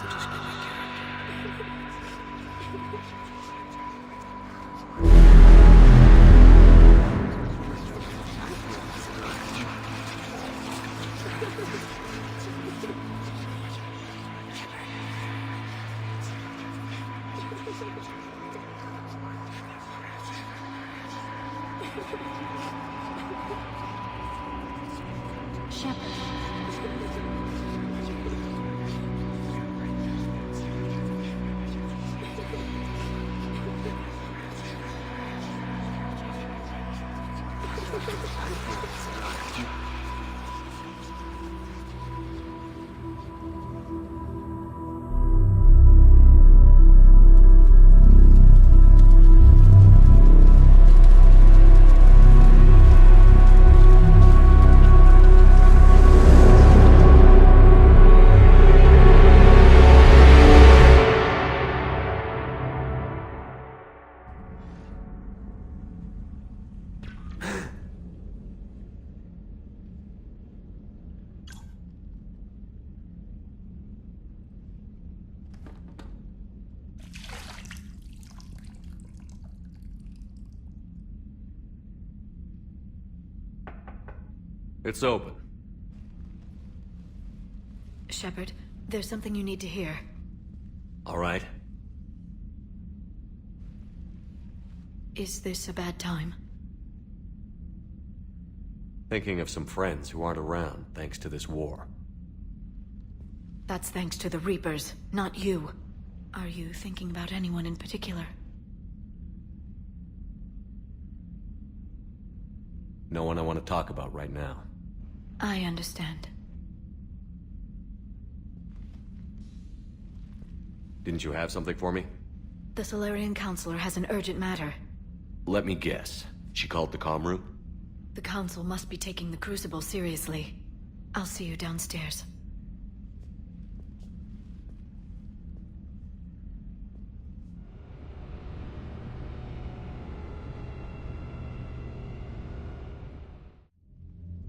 to just know my Shepard. It's open. Shepard, there's something you need to hear. All right. Is this a bad time? Thinking of some friends who aren't around thanks to this war. That's thanks to the Reapers, not you. Are you thinking about anyone in particular? No one I want to talk about right now. I understand. Didn't you have something for me? The Salarian Counselor has an urgent matter. Let me guess. She called the comm room? The Council must be taking the Crucible seriously. I'll see you downstairs.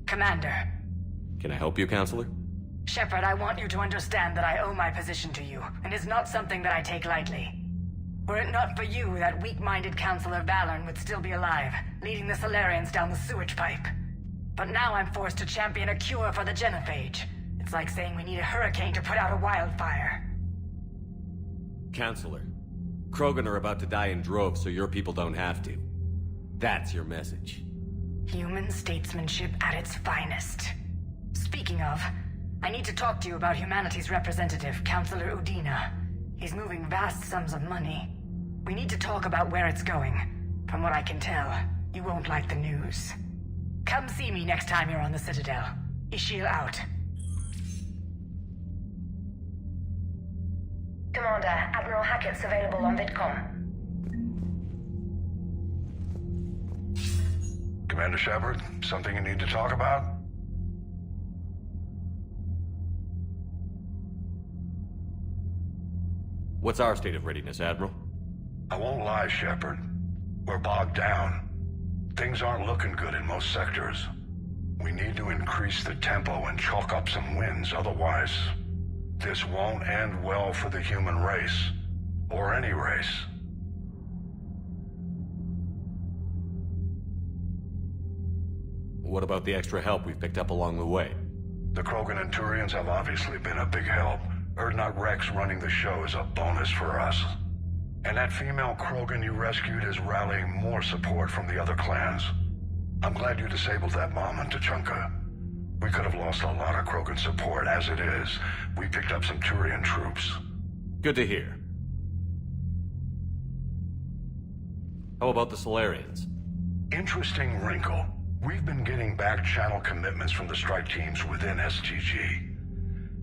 Commander. Can I help you, Counselor? Shepard, I want you to understand that I owe my position to you, and it's not something that I take lightly. Were it not for you, that weak-minded Counselor Valorn would still be alive, leading the Salarians down the sewage pipe. But now I'm forced to champion a cure for the Genophage. It's like saying we need a hurricane to put out a wildfire. Counselor, Krogan are about to die in droves so your people don't have to. That's your message. Human statesmanship at its finest. Speaking of, I need to talk to you about humanity's representative, Counselor Udina. He's moving vast sums of money. We need to talk about where it's going. From what I can tell, you won't like the news. Come see me next time you're on the Citadel. Ishil out. Commander, Admiral Hackett's available on VidCom. Commander Shepard, something you need to talk about? What's our state of readiness, Admiral? I won't lie, Shepard. We're bogged down. Things aren't looking good in most sectors. We need to increase the tempo and chalk up some wins, otherwise this won't end well for the human race. Or any race. What about the extra help we've picked up along the way? The Krogan and Turians have obviously been a big help. Erdnot Rex running the show is a bonus for us. And that female Krogan you rescued is rallying more support from the other clans. I'm glad you disabled that bomb on Tuchanka. We could have lost a lot of Krogan support as it is. We picked up some Turian troops. Good to hear. How about the Salarians? Interesting wrinkle. We've been getting back-channel commitments from the strike teams within STG.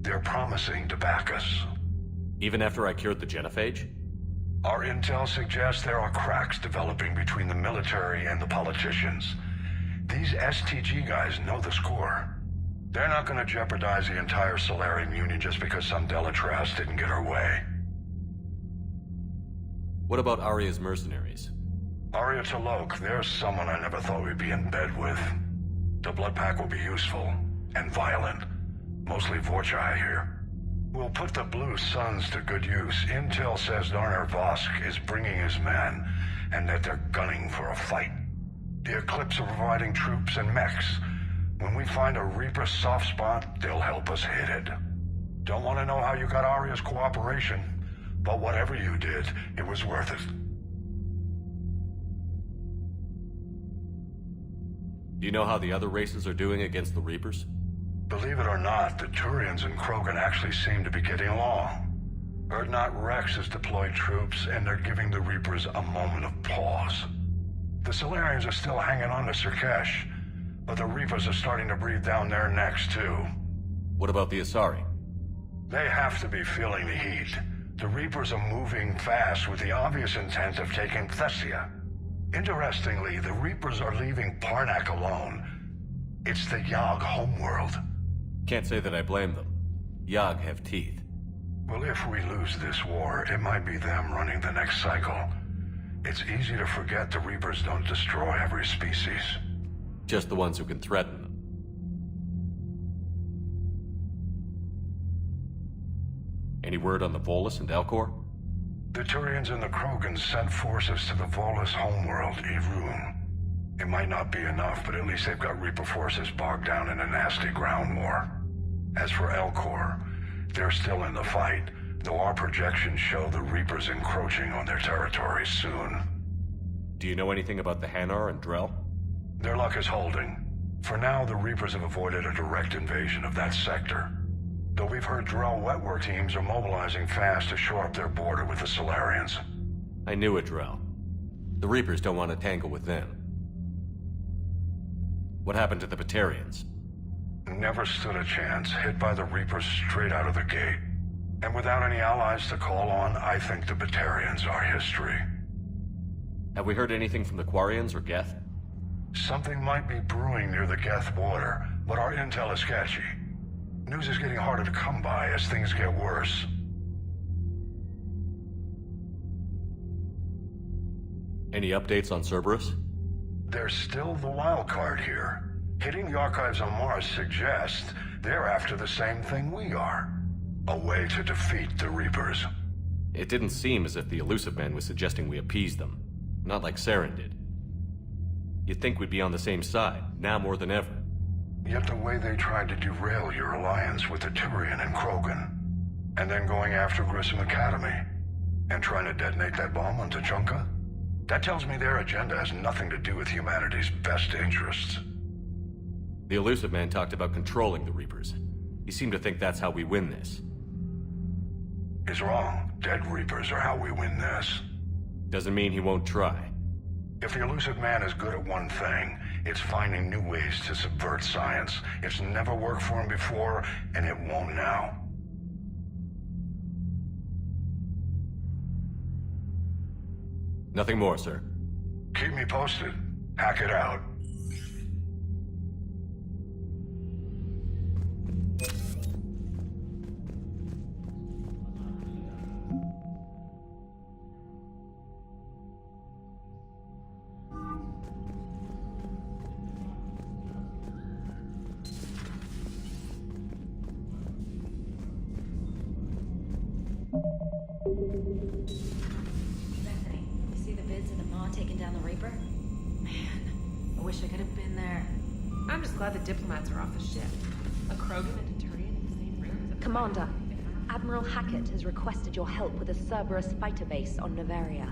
They're promising to back us. Even after I cured the Genophage? Our intel suggests there are cracks developing between the military and the politicians. These STG guys know the score. They're not going to jeopardize the entire Salarian Union just because some Delatras didn't get her way. What about Aria's mercenaries? Aria Talok, there's someone I never thought we'd be in bed with. The blood pack will be useful. And violent. Mostly Vorcha, I hear. We'll put the Blue Suns to good use. Intel says Darner Vosk is bringing his men, and that they're gunning for a fight. The Eclipse are providing troops and mechs. When we find a Reaper soft spot, they'll help us hit it. Don't want to know how you got Aria's cooperation, but whatever you did, it was worth it. Do you know how the other races are doing against the Reapers? Believe it or not, the Turians and Krogan actually seem to be getting along. Urdnot Rex has deployed troops, and they're giving the Reapers a moment of pause. The Salarians are still hanging on to Sirkesh, but the Reapers are starting to breathe down their necks, too. What about the Asari? They have to be feeling the heat. The Reapers are moving fast with the obvious intent of taking Thessia. Interestingly, the Reapers are leaving Parnak alone. It's the Yogg homeworld. Can't say that I blame them. Yogg have teeth. Well, if we lose this war, it might be them running the next cycle. It's easy to forget the Reapers don't destroy every species. Just the ones who can threaten them. Any word on the Volus and Elcor? The Turians and the Krogans sent forces to the Volus homeworld, Irun. It might not be enough, but at least they've got Reaper forces bogged down in a nasty ground war. As for Elcor, they're still in the fight, though our projections show the Reapers encroaching on their territory soon. Do you know anything about the Hanar and Drell? Their luck is holding. For now, the Reapers have avoided a direct invasion of that sector. Though we've heard Drell wetwork teams are mobilizing fast to shore up their border with the Salarians. I knew it, Drell. The Reapers don't want to tangle with them. What happened to the Batarians? Never stood a chance, hit by the Reapers straight out of the gate. And without any allies to call on, I think the Batarians are history. Have we heard anything from the Quarians or Geth? Something might be brewing near the Geth border, but our intel is sketchy. News is getting harder to come by as things get worse. Any updates on Cerberus? There's still the wild card here. Hitting the archives on Mars suggests they're after the same thing we are. A way to defeat the Reapers. It didn't seem as if the Elusive Man was suggesting we appease them. Not like Saren did. You'd think we'd be on the same side, now more than ever. Yet the way they tried to derail your alliance with the Turian and Krogan, and then going after Grissom Academy, and trying to detonate that bomb on Tuchanka, that tells me their agenda has nothing to do with humanity's best interests. The Elusive Man talked about controlling the Reapers. He seemed to think that's how we win this. He's wrong. Dead Reapers are how we win this. Doesn't mean he won't try. If the Elusive Man is good at one thing, it's finding new ways to subvert science. It's never worked for him before, and it won't now. Nothing more, sir. Keep me posted. Hack it out. I'm just glad the diplomats are off the ship. A Krogan and a Turian in the same room? Commander, Admiral Hackett has requested your help with a Cerberus fighter base on Novaria.